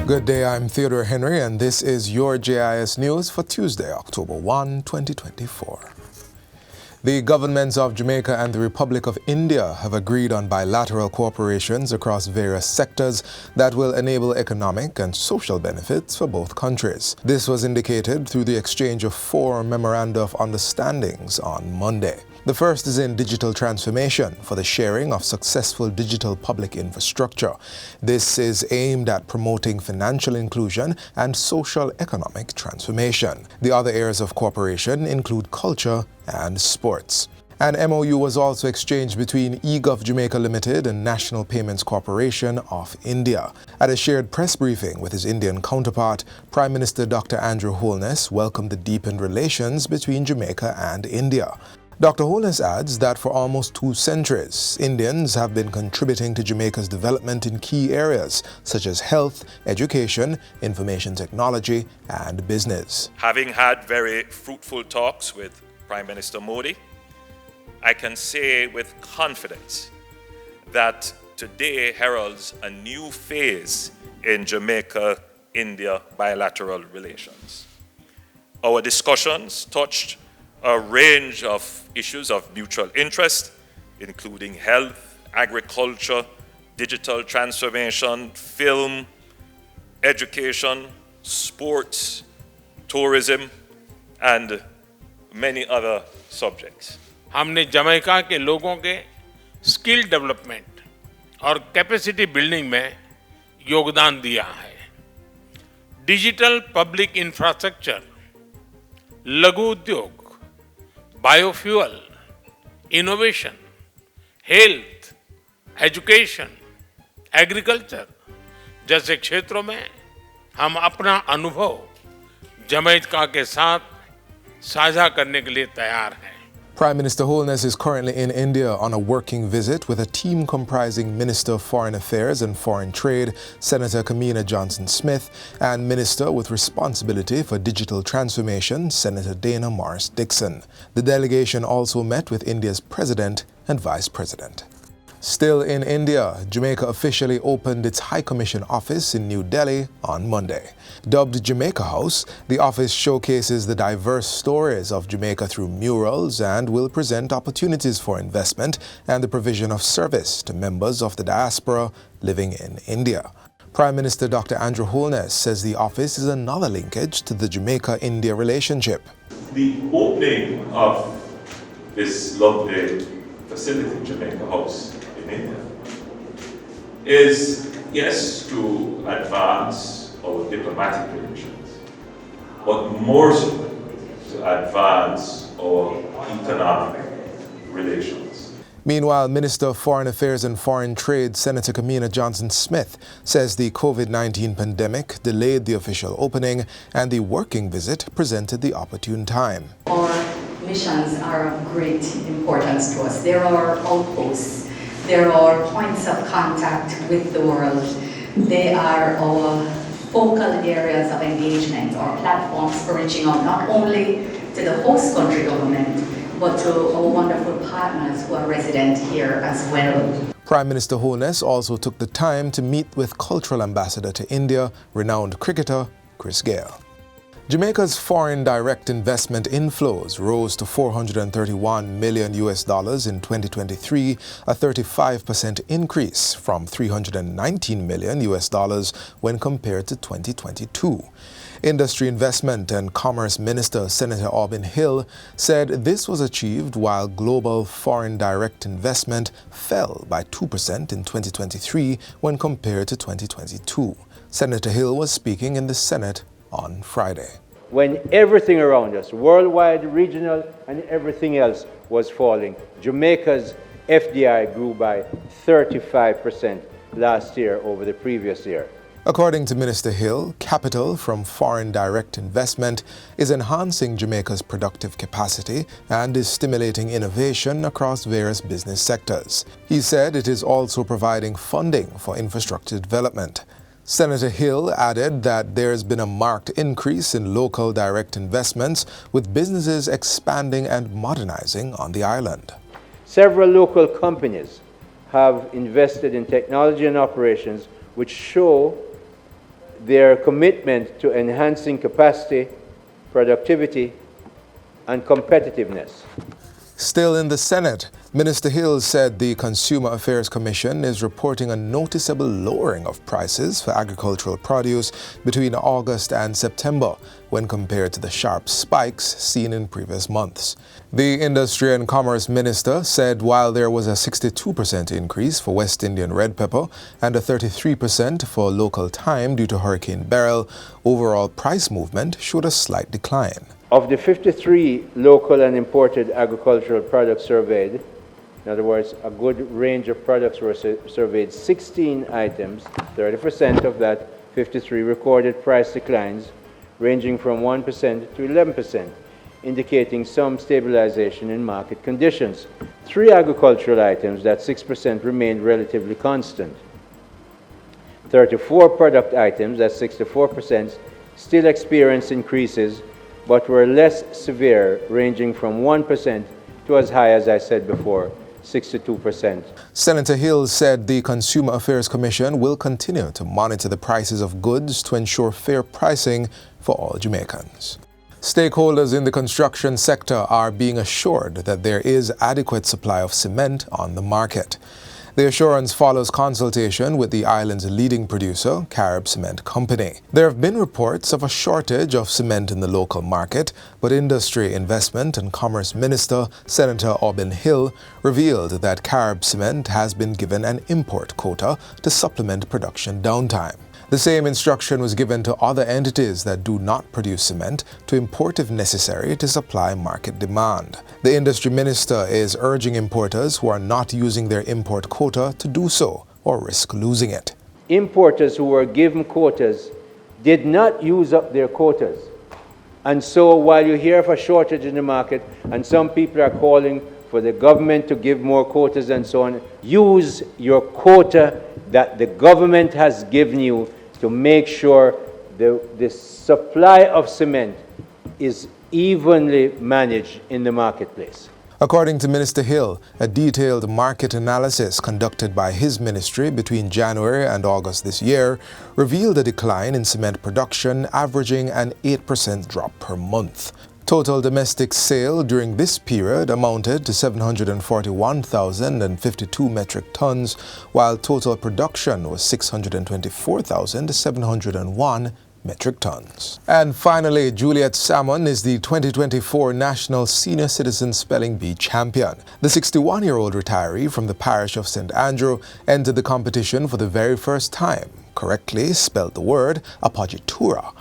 Good day, I'm Theodore Henry, and this is your JIS News for Tuesday, October 1, 2024. The governments of Jamaica and the Republic of India have agreed on bilateral cooperations across various sectors that will enable economic and social benefits for both countries. This was indicated through the exchange of 4 memoranda of understandings on Monday. The first is in digital transformation for the sharing of successful digital public infrastructure. This is aimed at promoting financial inclusion and social economic transformation. The other areas of cooperation include culture and sports. An MOU was also exchanged between eGov Jamaica Limited and National Payments Corporation of India. At a shared press briefing with his Indian counterpart, Prime Minister Dr. Andrew Holness welcomed the deepened relations between Jamaica and India. Dr. Holness adds that for almost 2 centuries, Indians have been contributing to Jamaica's development in key areas such as health, education, information technology, and business. Having had very fruitful talks with Prime Minister Modi, I can say with confidence that today heralds a new phase in Jamaica-India bilateral relations. Our discussions touched a range of issues of mutual interest, including health, agriculture, digital transformation, film, education, sports, tourism, and many other subjects. हमने Jamaica के लोगों के skill development और capacity building में योगदान दिया है। Digital public infrastructure, लघु उद्योग, biofuel, innovation, health, education, agriculture जैसे क्षेत्रों में हम अपना अनुभव जमैका के साथ साझा करने के लिए तैयार हैं। Prime Minister Holness is currently in India on a working visit with a team comprising Minister of Foreign Affairs and Foreign Trade, Senator Kamina Johnson-Smith, and Minister with responsibility for digital transformation, Senator Dana Morris-Dixon. The delegation also met with India's President and Vice President. Still in India, Jamaica officially opened its High Commission office in New Delhi on Monday. Dubbed Jamaica House, the office showcases the diverse stories of Jamaica through murals and will present opportunities for investment and the provision of service to members of the diaspora living in India. Prime Minister Dr. Andrew Holness says the office is another linkage to the Jamaica-India relationship. The opening of this lovely facility, Jamaica House, in India, is, yes, to advance our diplomatic relations, but more so to advance our economic relations. Meanwhile, Minister of Foreign Affairs and Foreign Trade, Senator Kamina Johnson-Smith, says the COVID-19 pandemic delayed the official opening and the working visit presented the opportune time. Our missions are of great importance to us. There are outposts. There are points of contact with the world. They are our focal areas of engagement, or platforms for reaching out not only to the host country government, but to our wonderful partners who are resident here as well. Prime Minister Holness also took the time to meet with Cultural Ambassador to India, renowned cricketer Chris Gayle. Jamaica's foreign direct investment inflows rose to $431 million in 2023, a 35% increase from $319 million when compared to 2022. Industry Investment and Commerce Minister Senator Auburn Hill said this was achieved while global foreign direct investment fell by 2% in 2023 when compared to 2022. Senator Hill was speaking in the Senate on Friday. When everything around us, worldwide, regional, and everything else was falling, Jamaica's FDI grew by 35% last year over the previous year. According to Minister Hill, capital from foreign direct investment is enhancing Jamaica's productive capacity and is stimulating innovation across various business sectors. He said it is also providing funding for infrastructure development. Senator Hill added that there has been a marked increase in local direct investments, with businesses expanding and modernizing on the island. Several local companies have invested in technology and operations which show their commitment to enhancing capacity, productivity, and competitiveness. Still in the Senate, Minister Hill said the Consumer Affairs Commission is reporting a noticeable lowering of prices for agricultural produce between August and September when compared to the sharp spikes seen in previous months. The Industry and Commerce Minister said while there was a 62% increase for West Indian red pepper and a 33% for local thyme due to Hurricane Beryl, overall price movement showed a slight decline. Of the 53 local and imported agricultural products surveyed, in other words, a good range of products were surveyed, 16 items, 30% of that 53 recorded price declines ranging from 1% to 11%, indicating some stabilization in market conditions. 3 agricultural items, that 6%, remained relatively constant. 34 product items, that 64%, still experienced increases but were less severe, ranging from 1% to as high as I said before, 62%. Senator Hill said the Consumer Affairs Commission will continue to monitor the prices of goods to ensure fair pricing for all Jamaicans. Stakeholders in the construction sector are being assured that there is adequate supply of cement on the market. The assurance follows consultation with the island's leading producer, Carib Cement Company. There have been reports of a shortage of cement in the local market, but Industry, Investment and Commerce Minister, Senator Aubin Hill, revealed that Carib Cement has been given an import quota to supplement production downtime. The same instruction was given to other entities that do not produce cement to import if necessary to supply market demand. The industry minister is urging importers who are not using their import quota to do so or risk losing it. Importers who were given quotas did not use up their quotas. And so while you hear of a shortage in the market and some people are calling for the government to give more quotas and so on, use your quota that the government has given you to make sure the supply of cement is evenly managed in the marketplace. According to Minister Hill, a detailed market analysis conducted by his ministry between January and August this year revealed a decline in cement production averaging an 8% drop per month. Total domestic sale during this period amounted to 741,052 metric tons, while total production was 624,701 metric tons. And finally, Juliet Salmon is the 2024 National Senior Citizen Spelling Bee champion. The 61-year-old retiree from the parish of St. Andrew entered the competition for the very first time, correctly spelled the word Apagitura.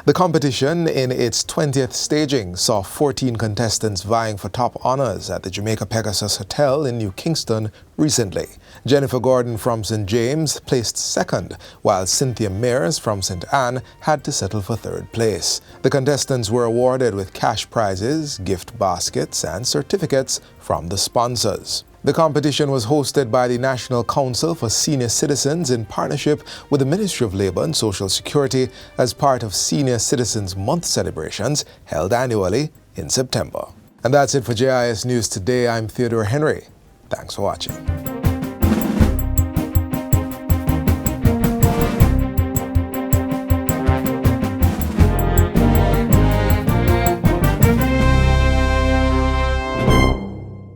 The competition, in its 20th staging, saw 14 contestants vying for top honors at the Jamaica Pegasus Hotel in New Kingston recently. Jennifer Gordon from St. James placed second, while Cynthia Mears from St. Anne had to settle for third place. The contestants were awarded with cash prizes, gift baskets, and certificates from the sponsors. The competition was hosted by the National Council for Senior Citizens in partnership with the Ministry of Labour and Social Security as part of Senior Citizens Month celebrations held annually in September. And that's it for JIS News Today. I'm Theodore Henry. Thanks for watching.